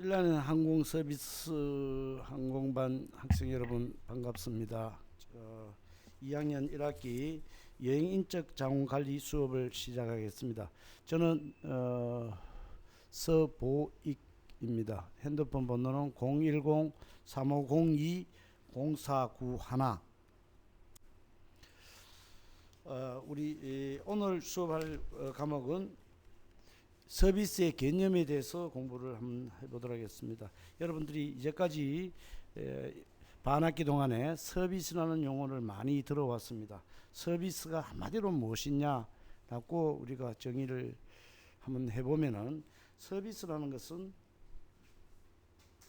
일라는 항공 서비스 항공반 학생 여러분 반갑습니다. 2학년 1학기 여행인적 자원관리 수업을 시작하겠습니다. 저는 서보익입니다. 핸드폰 번호는 010-3502-0491. 우리 오늘 수업할 과목은 서비스의 개념에 대해서 공부를 한번 해보도록 하겠습니다. 여러분들이 이제까지 반학기 동안에 서비스라는 용어를 많이 들어왔습니다. 서비스가 한마디로 무엇이냐라고 우리가 정의를 한번 해보면은, 서비스라는 것은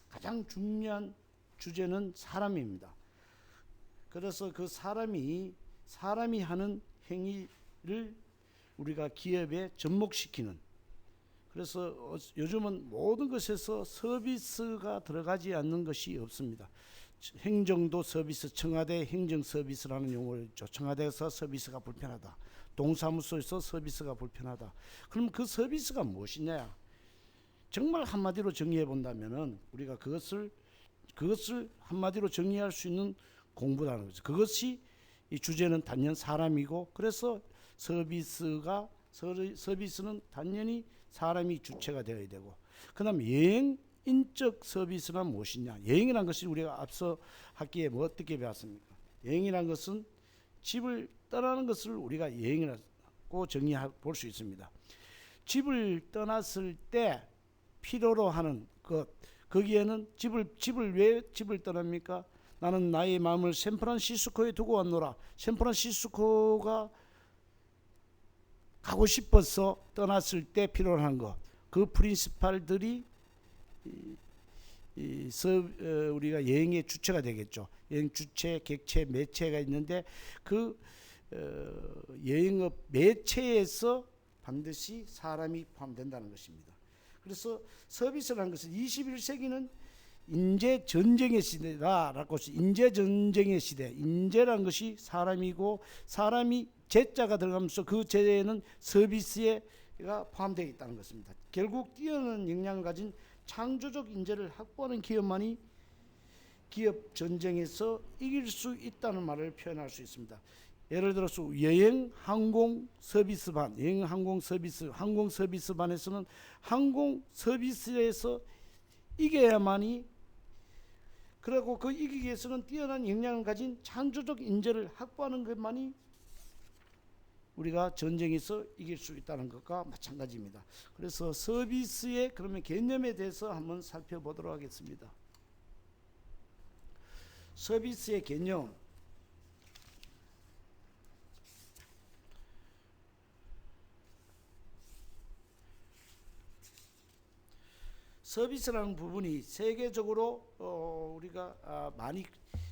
가장 중요한 주제는 사람입니다. 그래서 그 사람이 하는 행위를 우리가 기업에 접목시키는, 그래서 요즘은 모든 것에서 서비스가 들어가지 않는 것이 없습니다. 행정도 서비스, 청와대 행정 서비스라는 용어를 있죠. 청와대에서 서비스가 불편하다, 동사무소에서 서비스가 불편하다. 그럼 그 서비스가 무엇이냐? 정말 한마디로 정의해 본다면은, 우리가 그것을 한마디로 정의할 수 있는 공부라는 거죠. 그것이 이 주제는 단연 사람이고, 그래서 서비스는 단연히 사람이 주체가 되어야 되고, 그 다음 여행인적 서비스는 무엇이냐? 여행이라는 것이 우리가 앞서 학기에 어떻게 배웠습니까? 여행이라는 것은 집을 떠나는 것을 우리가 여행이라고 정의해 볼 수 있습니다. 집을 떠났을 때 필요로 하는 것, 거기에는 집을 왜 떠납니까? 나는 나의 마음을 샌프란시스코에 두고 왔노라. 샌프란시스코가 가고 싶어서 떠났을 때 필요로 하는 것, 그 프린시팔들이 우리가 여행의 주체가 되겠죠. 여행 주체, 객체, 매체가 있는데, 그 여행업 매체에서 반드시 사람이 포함된다는 것입니다. 그래서 서비스라는 것은 21세기는 인재 전쟁의 시대다라고, 인재 전쟁의 시대, 인재라는 것이 사람이고, 사람이 제자가 들어가면서 그 제에는 서비스가 포함되어 있다는 것입니다. 결국 뛰어난 역량을 가진 창조적 인재를 확보하는 기업만이 기업 전쟁에서 이길 수 있다는 말을 표현할 수 있습니다. 예를 들어서 여행 항공 서비스반, 항공 서비스반에서는 항공 서비스에서 이겨야만이, 그리고 그 이기기 위해서는 뛰어난 역량을 가진 창조적 인재를 확보하는 것만이 우리가 전쟁에서 이길 수 있다는 것과 마찬가지입니다. 그래서 서비스의 그러면 개념에 대해서 한번 살펴보도록 하겠습니다. 서비스의 개념. 서비스라는 부분이 세계적으로 우리가 많이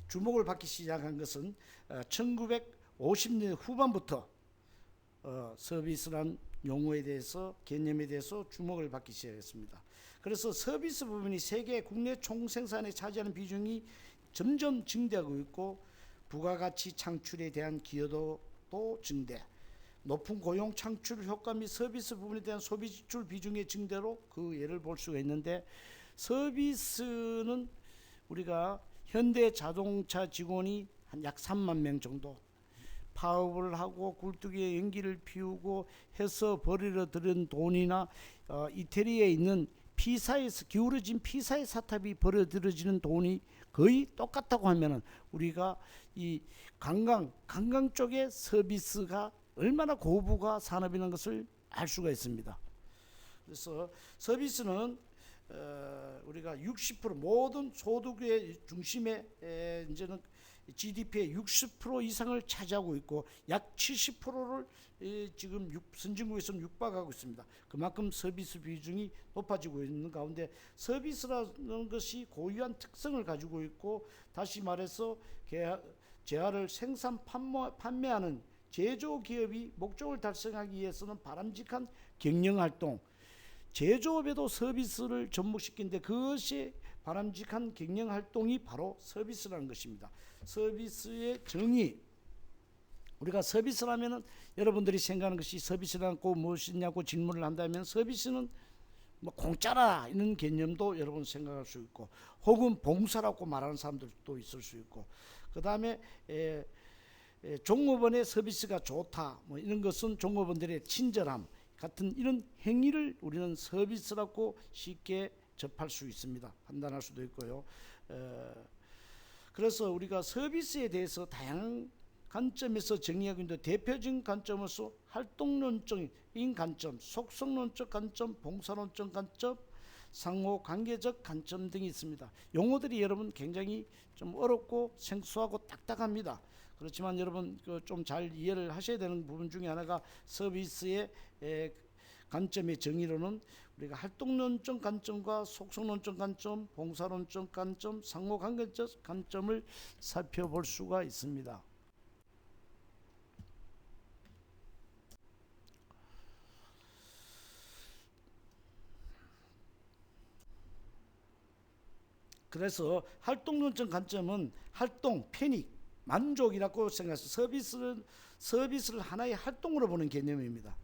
주목을 받기 시작한 것은 1950년대 후반부터 서비스란 용어에 대해서, 개념에 대해서 주목을 받기 시작했습니다. 그래서 서비스 부분이 세계 국내 총생산에 차지하는 비중이 점점 증대하고 있고, 부가가치 창출에 대한 기여도도 증대, 높은 고용 창출 효과 및 서비스 부분에 대한 소비 지출 비중의 증대로 그 예를 볼 수가 있는데, 서비스는 우리가 현대 자동차 직원이 한 약 3만 명 정도 파업을 하고 굴뚝에 연기를 피우고 해서 버리러 들은 돈이나 이태리에 있는 피사에서 기울어진 피사의 사탑이 버려들어지는 돈이 거의 똑같다고 하면은, 우리가 이 관광 쪽의 서비스가 얼마나 고부가 산업이라는 것을 알 수가 있습니다. 그래서 서비스는 우리가 60% 모든 소득의 중심에 이제는 GDP의 60% 이상을 차지하고 있고, 약 70%를 지금 선진국에서는 육박하고 있습니다. 그만큼 서비스 비중이 높아지고 있는 가운데, 서비스라는 것이 고유한 특성을 가지고 있고, 다시 말해서 재화를 생산 판매하는 제조기업이 목적을 달성하기 위해서는 바람직한 경영활동, 제조업에도 서비스를 접목시키는데 그것이 바람직한 경영활동이 바로 서비스라는 것입니다. 서비스의 정의, 우리가 서비스라면은 여러분들이 생각하는 것이 서비스라는 거 무엇이냐고 질문을 한다면, 서비스는 뭐 공짜라 이런 개념도 여러분 생각할 수 있고, 혹은 봉사라고 말하는 사람들도 있을 수 있고, 그 다음에 종업원의 서비스가 좋다 뭐 이런 것은 종업원들의 친절함 같은 이런 행위를 우리는 서비스라고 쉽게 접할 수 있습니다. 판단할 수도 있고요. 그래서 우리가 서비스에 대해서 다양한 관점에서 정의하고 있는데, 대표적인 관점으로서 활동론적인 관점, 속성론적 관점, 봉사론적 관점, 상호관계적 관점 등이 있습니다. 용어들이 여러분 굉장히 좀 어렵고 생소하고 딱딱합니다. 그렇지만 여러분 좀 잘 이해를 하셔야 되는 부분 중에 하나가, 서비스의 관점의 정의로는 우리가 활동론적 관점과 속성론적 관점, 봉사론적 관점, 상호관계적 관점을 살펴볼 수가 있습니다. 그래서 활동론적 관점은 활동, 패닉, 만족이라고 생각해서 서비스를 하나의 활동으로 보는 개념입니다.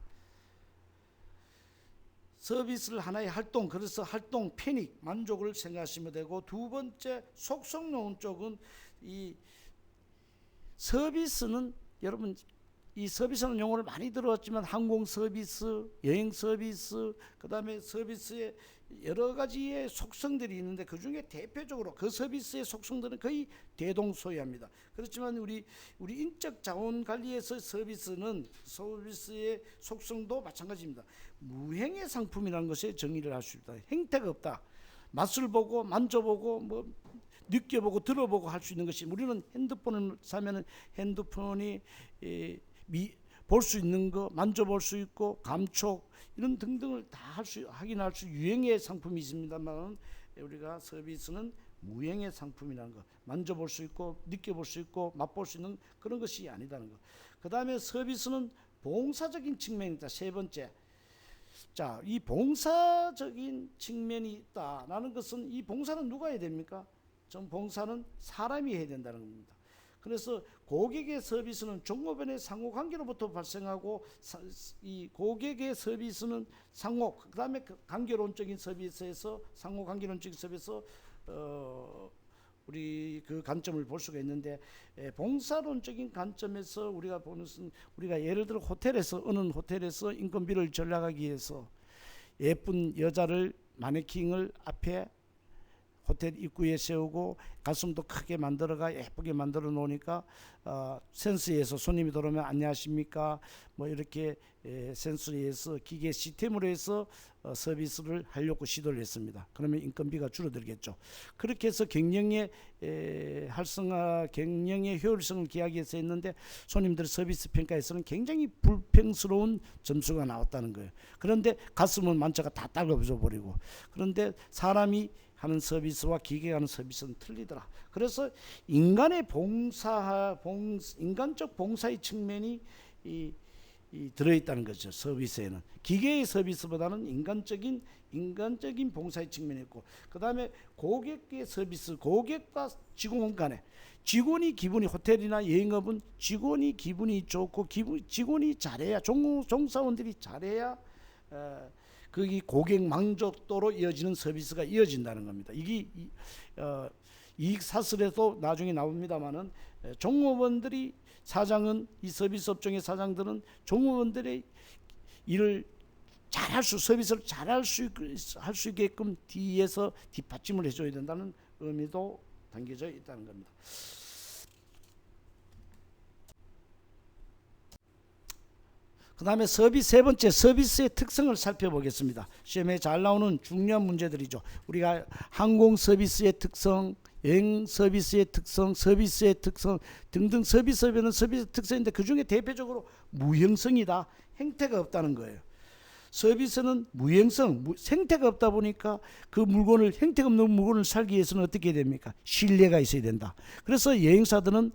서비스를 하나의 활동, 그래서 활동, 패닉, 만족을 생각하시면 되고, 두 번째 속성론 쪽은 이 서비스는 여러분 이 서비스라는 용어를 많이 들어왔지만, 항공 서비스, 여행 서비스, 그 다음에 서비스의 여러 가지의 속성들이 있는데, 그 중에 대표적으로 그 서비스의 속성들은 거의 대동소이합니다. 그렇지만 우리 인적 자원 관리에서 서비스의 속성도 마찬가지입니다. 무형의 상품이라는 것에 정의를 할 수 있다. 행태가 없다. 맛을 보고 만져보고 뭐 느껴보고 들어보고 할 수 있는 것이, 우리는 핸드폰을 사면은 핸드폰이 볼 수 있는 거, 만져볼 수 있고, 감촉 이런 등등을 다 확인할 수 유형의 상품이 있습니다만, 우리가 서비스는 무형의 상품이라는 거, 만져볼 수 있고 느껴볼 수 있고 맛볼 수 있는 그런 것이 아니다는 거. 그 다음에 서비스는 봉사적인 측면이다. 세 번째, 자, 이 봉사적인 측면이 있다라는 것은, 이 봉사는 누가 해야 됩니까? 전 봉사는 사람이 해야 된다는 겁니다. 그래서 고객의 서비스는 종업원의 상호관계로부터 발생하고, 이 고객의 서비스는 상호, 그 다음에 관계론적인 서비스에서, 상호관계론적인 서비스에서 우리 그 관점을 볼 수가 있는데, 봉사론적인 관점에서 우리가 보는 것은, 우리가 예를 들어 어느 호텔에서 인건비를 절약하기 위해서 예쁜 여자를, 마네킹을 앞에 호텔 입구에 세우고 가슴도 크게 만들어가 예쁘게 만들어 놓으니까 센서에서 손님이 들어오면 안녕하십니까 뭐 이렇게 센서에서 기계 시스템으로 해서 서비스를 하려고 시도를 했습니다. 그러면 인건비가 줄어들겠죠. 그렇게 해서 경영의 활성화, 경영의 효율성을 기하기 위해서 했는데, 손님들 서비스 평가에서는 굉장히 불평스러운 점수가 나왔다는 거예요. 그런데 가슴은 만차가 다 딸려져 버리고, 그런데 사람이 하는 서비스와 기계가 하는 서비스는 틀리더라. 그래서 인간의 인간적 봉사의 측면이 들어있다는 거죠. 서비스에는 기계의 서비스보다는 인간적인 봉사의 측면이 있고, 그 다음에 고객의 서비스, 고객과 직원 간에, 직원이 기분이, 호텔이나 여행업은 직원이 기분이 좋고 직원이 잘해야, 종사원들이 잘해야 거기 고객 만족도로 이어지는 서비스가 이어진다는 겁니다. 이게 이익 사슬에도 나중에 나옵니다만은, 종업원들이, 사장은, 이 서비스 업종의 사장들은 종업원들의 일을 잘할 서비스를 잘할 수 있게끔 뒤에서 뒷받침을 해줘야 된다는 의미도 담겨져 있다는 겁니다. 그 다음에 세 번째, 서비스의 특성을 살펴보겠습니다. 시험에 잘 나오는 중요한 문제들이죠. 우리가 항공 서비스의 특성, 여행 서비스의 특성, 서비스의 특성 등등, 서비스는 서비스 특성인데, 그 중에 대표적으로 무형성이다, 행태가 없다는 거예요. 서비스는 무형성, 생태가 없다 보니까 그 물건을, 행태가 없는 물건을 살기 위해서는 어떻게 됩니까? 신뢰가 있어야 된다. 그래서 여행사들은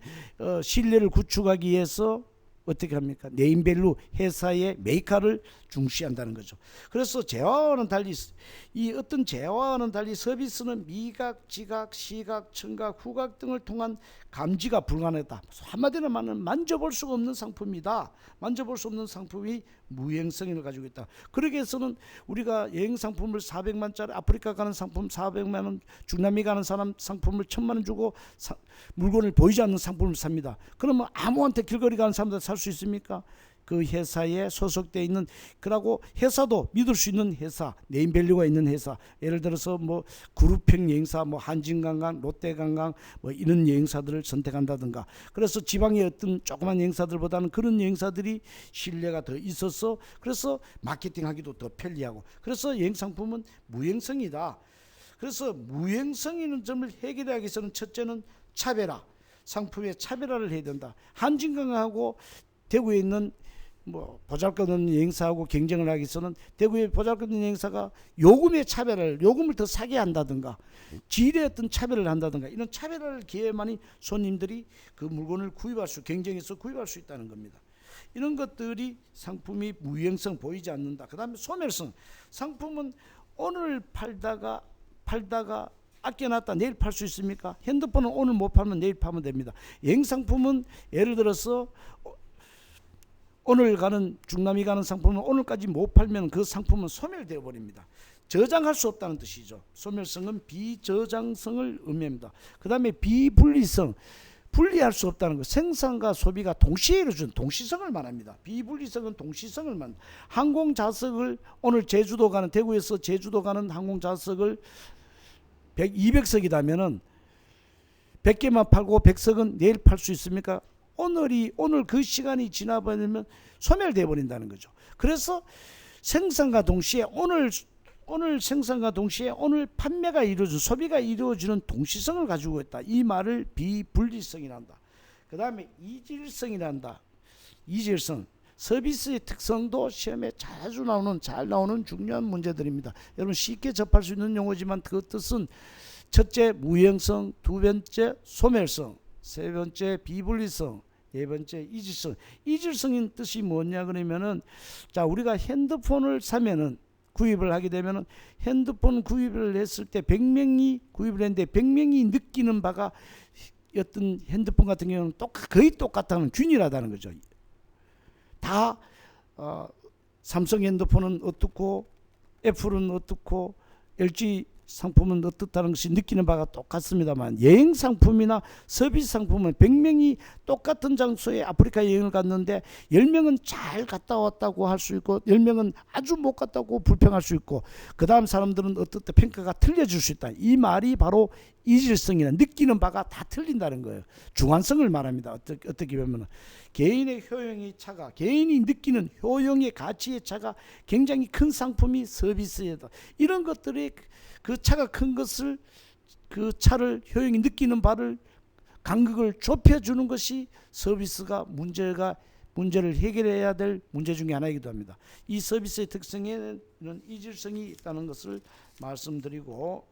신뢰를 구축하기 위해서 어떻게 합니까? 네임밸류, 회사의 메이커를 중시한다는 거죠. 그래서 재화와는 달리, 이 어떤 재화와는 달리 서비스는 미각, 지각, 시각, 청각, 후각 등을 통한 감지가 불가능하다. 한마디로 말하면 만져볼 수가 없는 상품이다. 만져볼 수 없는 상품이 무행성을 가지고 있다. 그러기 위해서는 우리가 여행 상품을 400만짜리 아프리카 가는 상품 400만 원, 중남미 가는 사람 상품을 1000만 원 주고 물건을 보이지 않는 상품을 삽니다. 그러면 아무한테 길거리 가는 사람들 살 수 있습니까? 그 회사에 소속되어 있는, 그러고 회사도 믿을 수 있는 회사, 네임밸류가 있는 회사, 예를 들어서 뭐 그룹형 여행사, 뭐 한진관광, 롯데관광 뭐 이런 여행사들을 선택한다든가. 그래서 지방의 어떤 조그만 여행사들보다는 그런 여행사들이 신뢰가 더 있어서, 그래서 마케팅하기도 더 편리하고, 그래서 여행 상품은 무행성이다. 그래서 무행성 있는 점을 해결하기 위해서는 첫째는 차별화, 상품의 차별화를 해야 된다. 한진관광하고 대구에 있는 뭐 보잘것없는 여행사하고 경쟁을 하기 위해서는 대구의 보잘것없는 여행사가 요금의 차별을, 요금을 더 사게 한다든가 질의 어떤 차별을 한다든가, 이런 차별화를 기해야만이 손님들이 그 물건을 구입할 수, 경쟁해서 구입할 수 있다는 겁니다. 이런 것들이 상품이 무형성, 보이지 않는다. 그 다음에 소멸성, 상품은 오늘 팔다가 아껴놨다 내일 팔 수 있습니까? 핸드폰은 오늘 못 팔면 내일 팔면 됩니다. 여행 상품은 예를 들어서 오늘 가는, 중남미 가는 상품은 오늘까지 못 팔면 그 상품은 소멸되어 버립니다. 저장할 수 없다는 뜻이죠. 소멸성은 비저장성을 의미합니다. 그 다음에 비분리성, 분리할 수 없다는 것, 생산과 소비가 동시에 이루어지는 동시성을 말합니다. 비분리성은 동시성을 말합니다. 항공좌석을 오늘 제주도 가는, 대구에서 제주도 가는 항공좌석을 200석이라면은 100개만 팔고 100석은 내일 팔 수 있습니까? 오늘 그 시간이 지나버리면 소멸되어 버린다는 거죠. 그래서 생산과 동시에 오늘 생산과 동시에 오늘 판매가 이루어지는, 소비가 이루어지는 동시성을 가지고 있다. 이 말을 비분리성이란다. 그 다음에 이질성이란다. 이질성, 서비스의 특성도 시험에 자주 나오는, 잘 나오는 중요한 문제들입니다. 여러분 쉽게 접할 수 있는 용어지만 그 뜻은 첫째 무형성, 두 번째 소멸성, 세 번째 비분리성, 네 번째 이질성. 이질성인 뜻이 뭐냐 그러면은, 자, 우리가 핸드폰을 사면은, 구입을 하게 되면은 핸드폰 구입을 했을 때 100명이 구입을 했는데 100명이 느끼는 바가 어떤 핸드폰 같은 경우는 거의 똑같다는, 균일하다는 거죠. 다 삼성 핸드폰은 어떻고 애플은 어떻고 LG 상품은 어떻다는 것이 느끼는 바가 똑같습니다만, 여행 상품이나 서비스 상품은 100명이 똑같은 장소에 아프리카 여행을 갔는데 10명은 잘 갔다 왔다고 할 수 있고 10명은 아주 못 갔다고 불평할 수 있고, 그 다음 사람들은 어떻다 평가가 틀려질 수 있다. 이 말이 바로 이질성이나 느끼는 바가 다 틀린다는 거예요. 중환성을 말합니다. 어떻게 보면 개인의 효용의 차가, 개인이 느끼는 효용의 가치의 차가 굉장히 큰 상품이 서비스이다. 이런 것들이 그 차가 큰 것을, 그 차를 효용이 느끼는 바를 간극을 좁혀주는 것이 서비스가 문제를 해결해야 될 문제 중에 하나이기도 합니다. 이 서비스의 특성에는 이질성이 있다는 것을 말씀드리고,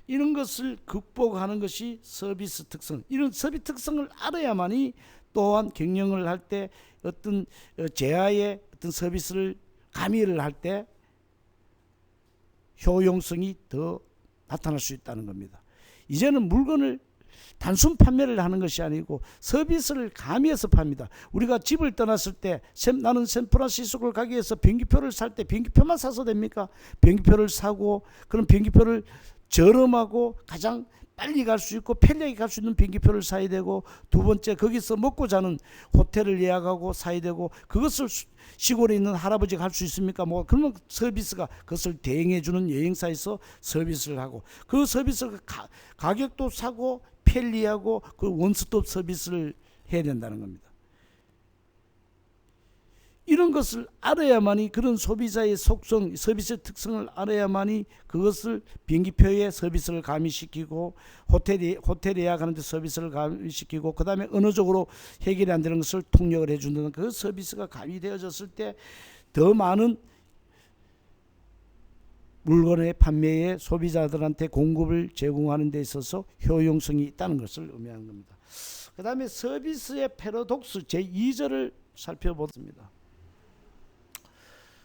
이런 것을 극복하는 것이 서비스 특성. 이런 서비스 특성을 알아야만이 또한 경영을 할 때 어떤 제야의 어떤 서비스를 가미를 할 때 효용성이 더 나타날 수 있다는 겁니다. 이제는 물건을 단순 판매를 하는 것이 아니고 서비스를 가미해서 팝니다. 우리가 집을 떠났을 때 나는 샌프란시스코를 가기 위해서 비행기표를 살 때 비행기표만 사서 됩니까? 비행기표를 사고, 그런 비행기표를 저렴하고 가장 빨리 갈 수 있고 편리하게 갈 수 있는 비행기표를 사야 되고, 두 번째 거기서 먹고 자는 호텔을 예약하고 사야 되고, 그것을 시골에 있는 할아버지가 할 수 있습니까? 뭐 그러면 서비스가 그것을 대행해 주는 여행사에서 서비스를 하고, 그 서비스가 가격도 사고 편리하고 그 원스톱 서비스를 해야 된다는 겁니다. 이런 것을 알아야만이, 그런 소비자의 속성, 서비스의 특성을 알아야만이 그것을 비행기표에 서비스를 가미시키고, 호텔 예약하는 데 서비스를 가미시키고, 그 다음에 언어적으로 해결이 안 되는 것을 통역을 해준다는 그 서비스가 가미되어졌을 때 더 많은 물건의 판매에 소비자들한테 공급을 제공하는 데 있어서 효용성이 있다는 것을 의미하는 겁니다. 그 다음에 서비스의 패러독스 제2절을 살펴보겠습니다.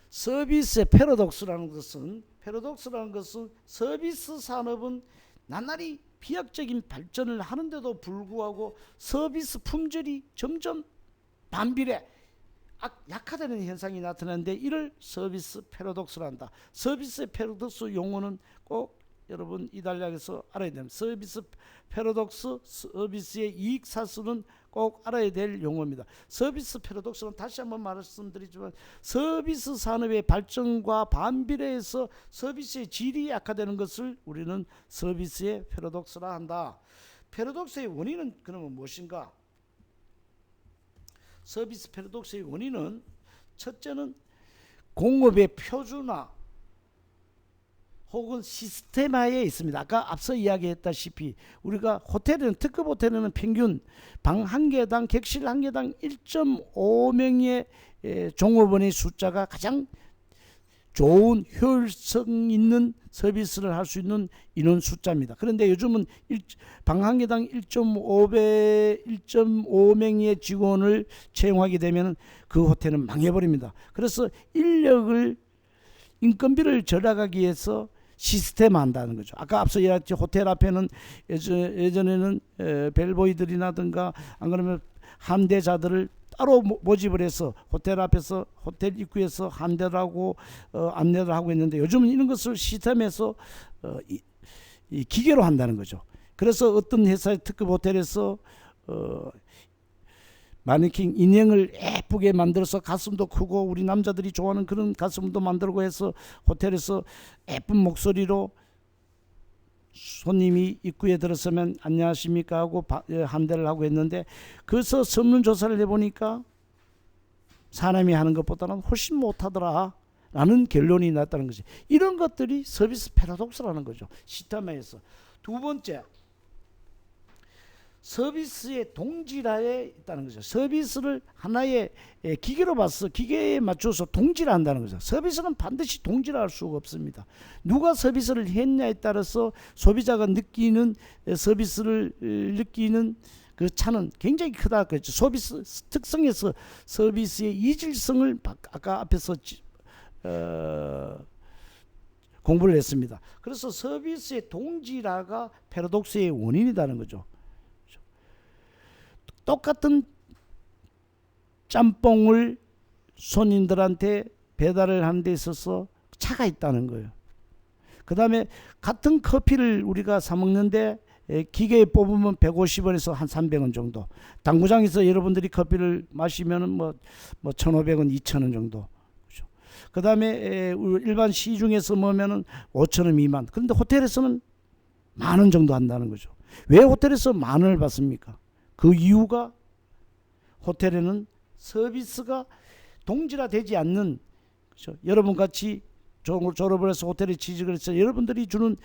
서비스의 패러독스라는 것은 서비스 산업은 나날이 비약적인 발전을 하는데도 불구하고 서비스 품질이 점점 반비례, 약화되는 현상이 나타나는데 이를 서비스 패러독스라 한다. 서비스 패러독스 용어는 꼭 여러분 이달약에서 알아야 됩니다. 서비스 패러독스, 서비스의 이익 사슬은 꼭 알아야 될 용어입니다. 서비스 패러독스는 다시 한번 말씀드리지만 서비스 산업의 발전과 반비례해서 서비스의 질이 약화되는 것을 우리는 서비스의 패러독스라 한다. 패러독스의 원인은 그러면 무엇인가? 서비스 패러독스의 원인은 첫째는 공업의 표준화 혹은 시스템화에 있습니다. 아까 앞서 이야기했다시피 우리가 호텔에는 특급 호텔에는 평균 방 한 개당 객실 한 개당 1.5명의 종업원의 숫자가 가장 좋은 효율성 있는 서비스를 할 수 있는 인원 숫자입니다. 그런데 요즘은 방 한 개당 1.5명의 직원을 채용하게 되면 그 호텔은 망해버립니다. 그래서 인건비를 절약하기 위해서 시스템화한다는 거죠. 아까 앞서 이야기했죠. 호텔 앞에는 예전에는 벨보이들이라든가 안 그러면 함대자들을 따로 모집을 해서 호텔 앞에서 호텔 입구에서 함대를 하고 안내를 하고 있는데 요즘은 이런 것을 시스템에서 이 기계로 한다는 거죠. 그래서 어떤 회사의 특급 호텔에서 마네킹 인형을 예쁘게 만들어서 가슴도 크고 우리 남자들이 좋아하는 그런 가슴도 만들고 해서 호텔에서 예쁜 목소리로 손님이 입구에 들어서면 안녕하십니까 하고 함대를 하고 했는데 그래서 설문조사를 해보니까 사람이 하는 것보다는 훨씬 못하더라 라는 결론이 났다는 거지. 이런 것들이 서비스 패러독스라는 거죠. 시스템화에서. 두 번째, 서비스의 동질화에 있다는 거죠. 서비스를 하나의 기계로 봐서 기계에 맞춰서 동질화한다는 거죠. 서비스는 반드시 동질화할 수가 없습니다. 누가 서비스를 했냐에 따라서 소비자가 느끼는 서비스를 느끼는 그 차는 굉장히 크다 그랬죠. 서비스 특성에서 서비스의 이질성을 아까 앞에서 공부를 했습니다. 그래서 서비스의 동질화가 패러독스의 원인이라는 거죠. 똑같은 짬뽕을 손님들한테 배달을 하는 데 있어서 차가 있다는 거예요. 그 다음에 같은 커피를 우리가 사 먹는데 기계에 뽑으면 150원에서 한 300원 정도. 당구장에서 여러분들이 커피를 마시면은 뭐 1,500원, 2,000원 정도. 그렇죠? 그 다음에 일반 시중에서 먹으면은 5,000원 미만. 그런데 호텔에서는 10,000원 정도 한다는 거죠. 왜 호텔에서 10,000원을 받습니까? 그 이유가 호텔에는 서비스가 동질화되지 않는, 그렇죠? 여러분 같이 졸업을 해서 호텔에 취직을 해서 여러분들이 주는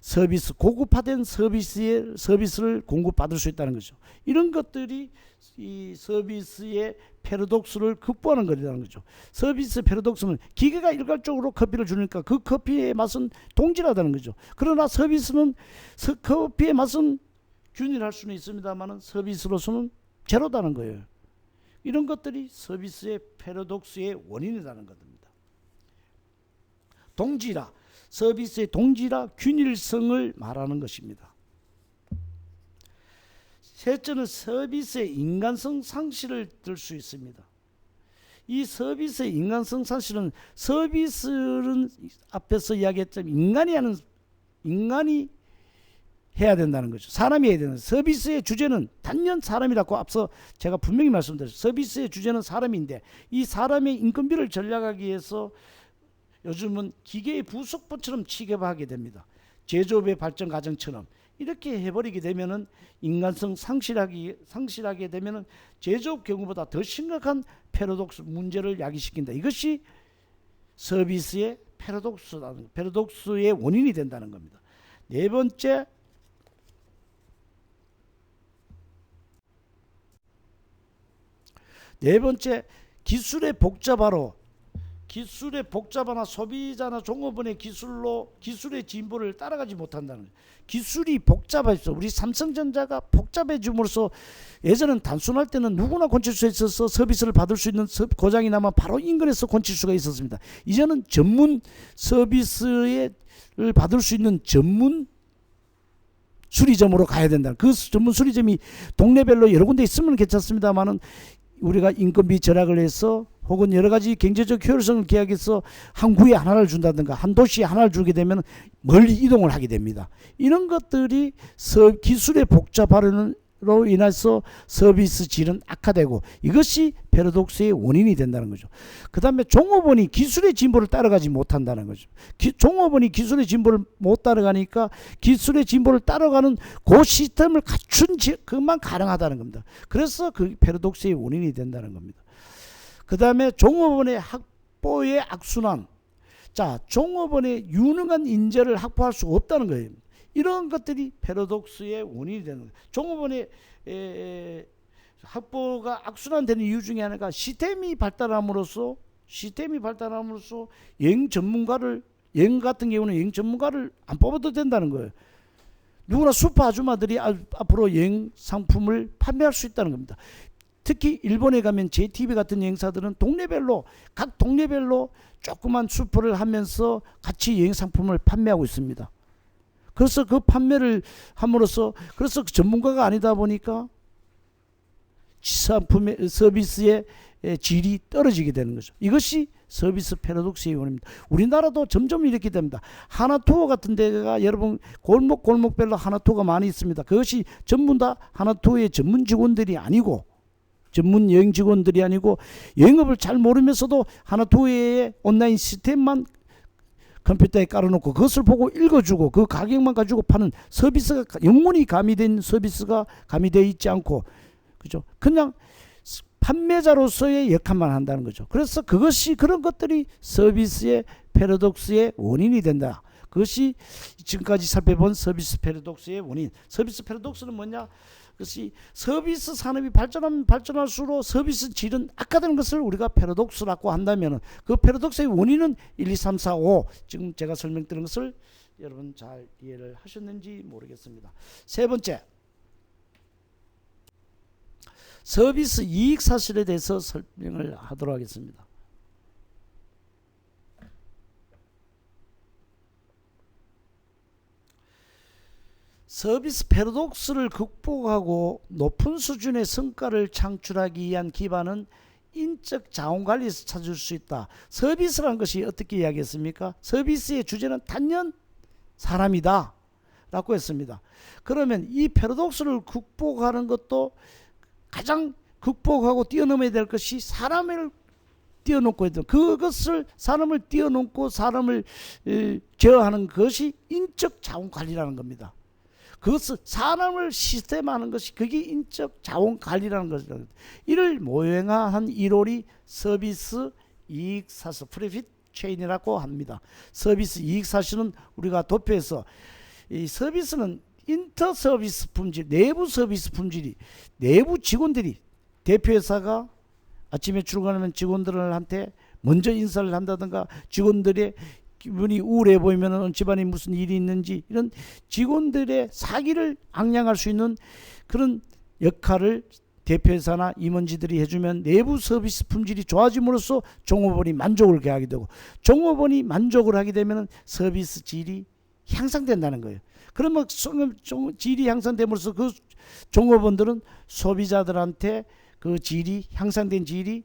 서비스, 고급화된 서비스를 공급받을 수 있다는 거죠. 이런 것들이 이 서비스의 패러독스를 극복하는 것이라는 거죠. 서비스 패러독스는 기계가 일괄적으로 커피를 주니까 그 커피의 맛은 동질하다는 거죠. 그러나 서비스는 커피의 맛은 균일할 수는 있습니다만 서비스로서는 제로다는 거예요. 이런 것들이 서비스의 패러독스의 원인이라는 겁니다. 동질화, 서비스의 동질화, 균일성을 말하는 것입니다. 셋째는 서비스의 인간성 상실을 들 수 있습니다. 이 서비스의 인간성 상실은 서비스는 앞에서 이야기했지만 인간이 해야 된다는 거죠. 사람이 해야 되는. 서비스의 주제는 단연 사람이라고 앞서 제가 분명히 말씀드렸어요. 서비스의 주제는 사람인데 이 사람의 인건비를 절약하기 위해서 요즘은 기계의 부속품처럼 취급하게 됩니다. 제조업의 발전 과정처럼 이렇게 해버리게 되면은 인간성 상실하게 되면은 제조업 경우보다 더 심각한 패러독스 문제를 야기시킨다. 이것이 서비스의 패러독스의 원인이 된다는 겁니다. 네 번째, 기술의 복잡화나 소비자나 종업원의 기술의 진보를 따라가지 못한다는 거예요. 기술이 복잡해서 우리 삼성전자가 복잡해짐으로써 예전엔 단순할 때는 누구나 건축수에 있어서 서비스를 받을 수 있는 고장이 나면 바로 인근에서 건축수가 있었습니다. 이제는 전문 서비스를 받을 수 있는 전문 수리점으로 가야 된다. 그 전문 수리점이 동네별로 여러 군데 있으면 괜찮습니다만은 우리가 인건비 절약을 해서 혹은 여러 가지 경제적 효율성을 기하해서 한 구에 하나를 준다든가 한 도시에 하나를 주게 되면 멀리 이동을 하게 됩니다. 이런 것들이 기술의 복잡화로 인해서 서비스 질은 악화되고 이것이 패러독스의 원인이 된다는 거죠. 그 다음에 종업원이 기술의 진보를 따라가지 못한다는 거죠. 종업원이 기술의 진보를 못 따라가니까 기술의 진보를 따라가는 그 시스템을 갖춘 그것만 가능하다는 겁니다. 그래서 그 패러독스의 원인이 된다는 겁니다. 그 다음에 종업원의 확보의 악순환. 자, 종업원의 유능한 인재를 확보할 수가 없다는 거예요. 이런 것들이 패러독스의 원인이 되는 거예요. 종업원의 확보가 악순환되는 이유 중에 하나가 시스템이 발달함으로써 여행 같은 경우는 여행 전문가를 안 뽑아도 된다는 거예요. 누구나 슈퍼 아줌마들이 앞으로 여행 상품을 판매할 수 있다는 겁니다. 특히 일본에 가면 JTB 같은 여행사들은 각 동네별로 조그만 슈퍼를 하면서 같이 여행 상품을 판매하고 있습니다. 그래서 그 판매를 함으로써 그래서 전문가가 아니다 보니까 상품의 서비스의 질이 떨어지게 되는 거죠. 이것이 서비스 패러독스의 원인입니다. 우리나라도 점점 이렇게 됩니다. 하나투어 같은 데가 여러분 골목별로 하나투어가 많이 있습니다. 그것이 전부 다 하나투어의 전문 직원들이 아니고 전문 여행 직원들이 아니고 영업을 잘 모르면서도 하나투어의 온라인 시스템만 컴퓨터에 깔아놓고 그것을 보고 읽어주고 그 가격만 가지고 파는 서비스가 영원히 가미된 서비스가 가미되어 있지 않고 그죠? 그냥 판매자로서의 역할만 한다는 거죠. 그래서 그런 것들이 서비스의 패러독스의 원인이 된다. 그것이 지금까지 살펴본 서비스 패러독스의 원인. 서비스 패러독스는 뭐냐? 그것이 서비스 산업이 발전할수록 서비스 질은 악화되는 것을 우리가 패러독스라고 한다면 그 패러독스의 원인은 1, 2, 3, 4, 5 지금 제가 설명드린 것을 여러분 잘 이해를 하셨는지 모르겠습니다. 세 번째, 서비스 이익 사실에 대해서 설명을 하도록 하겠습니다. 서비스 패러독스를 극복하고 높은 수준의 성과를 창출하기 위한 기반은 인적 자원관리에서 찾을 수 있다. 서비스라는 것이 어떻게 이야기했습니까? 서비스의 주제는 단연 사람이다 라고 했습니다. 그러면 이 패러독스를 극복하는 것도 가장 극복하고 뛰어넘어야 될 것이 사람을 뛰어넘고 있다. 그것을 사람을 뛰어넘고 사람을 제어하는 것이 인적 자원관리라는 겁니다. 그것을 사람을 시스템화하는 것이 그게 인적 자원 관리라는 것이다. 이를 모형화한 이론이 서비스 이익 사슬 프로핏 체인이라고 합니다. 서비스 이익 사슬은 우리가 도표에서 이 서비스는 인터 서비스 품질, 내부 서비스 품질이 내부 직원들이 대표회사가 아침에 출근하면 직원들한테 먼저 인사를 한다든가 직원들의 기분이 우울해 보이면 집안에 무슨 일이 있는지 이런 직원들의 사기를 악량할 수 있는 그런 역할을 대표회사나 임원지들이 해주면 내부 서비스 품질이 좋아짐으로써 종업원이 만족을 하게 되고 종업원이 만족을 하게 되면 서비스 질이 향상된다는 거예요. 그러면 질이 향상됨으로써 그 종업원들은 소비자들한테 그 질이 향상된 질이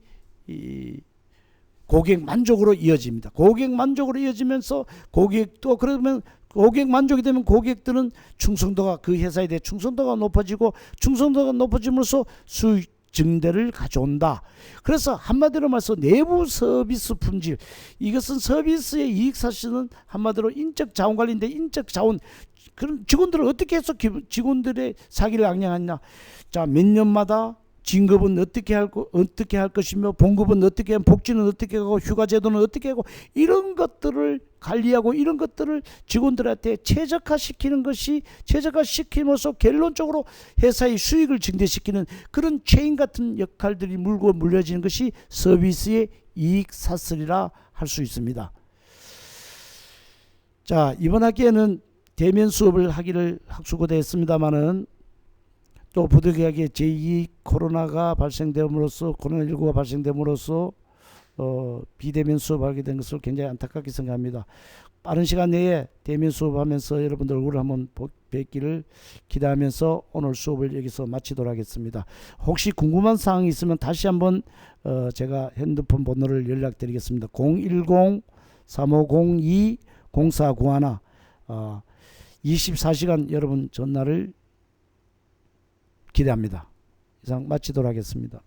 고객 만족으로 이어집니다. 고객 만족으로 이어지면서 고객도 그러면 고객 만족이 되면 고객들은 충성도가 그 회사에 대해 충성도가 높아지고 충성도가 높아짐으로써 수익 증대를 가져온다. 그래서 한마디로 말해서 내부 서비스 품질 이것은 서비스의 이익 사실은 한마디로 인적 자원 관리인데 인적 자원 그럼 직원들을 어떻게 해서 직원들의 사기를 악량하냐. 자, 몇 년마다 진급은 어떻게 할 것이며 봉급은 어떻게 하고 복지는 어떻게 하고 휴가 제도는 어떻게 하고 이런 것들을 관리하고 이런 것들을 직원들한테 최적화시키는 것이 최적화시킴으로써 결론적으로 회사의 수익을 증대시키는 그런 체인 같은 역할들이 물고 물려지는 것이 서비스의 이익 사슬이라 할 수 있습니다. 자, 이번 학기에는 대면 수업을 하기를 학수고대 했습니다마는 또 부득이하게 제2 코로나가 발생됨으로써 코로나19가 발생됨으로써 비대면 수업하게 된 것을 굉장히 안타깝게 생각합니다. 빠른 시간 내에 대면 수업하면서 여러분들 얼굴을 한번 뵙기를 기대하면서 오늘 수업을 여기서 마치도록 하겠습니다. 혹시 궁금한 사항이 있으면 다시 한번 제가 핸드폰 번호를 연락드리겠습니다. 010-3502-0491 24시간 여러분 전화를 기대합니다. 이상 마치도록 하겠습니다.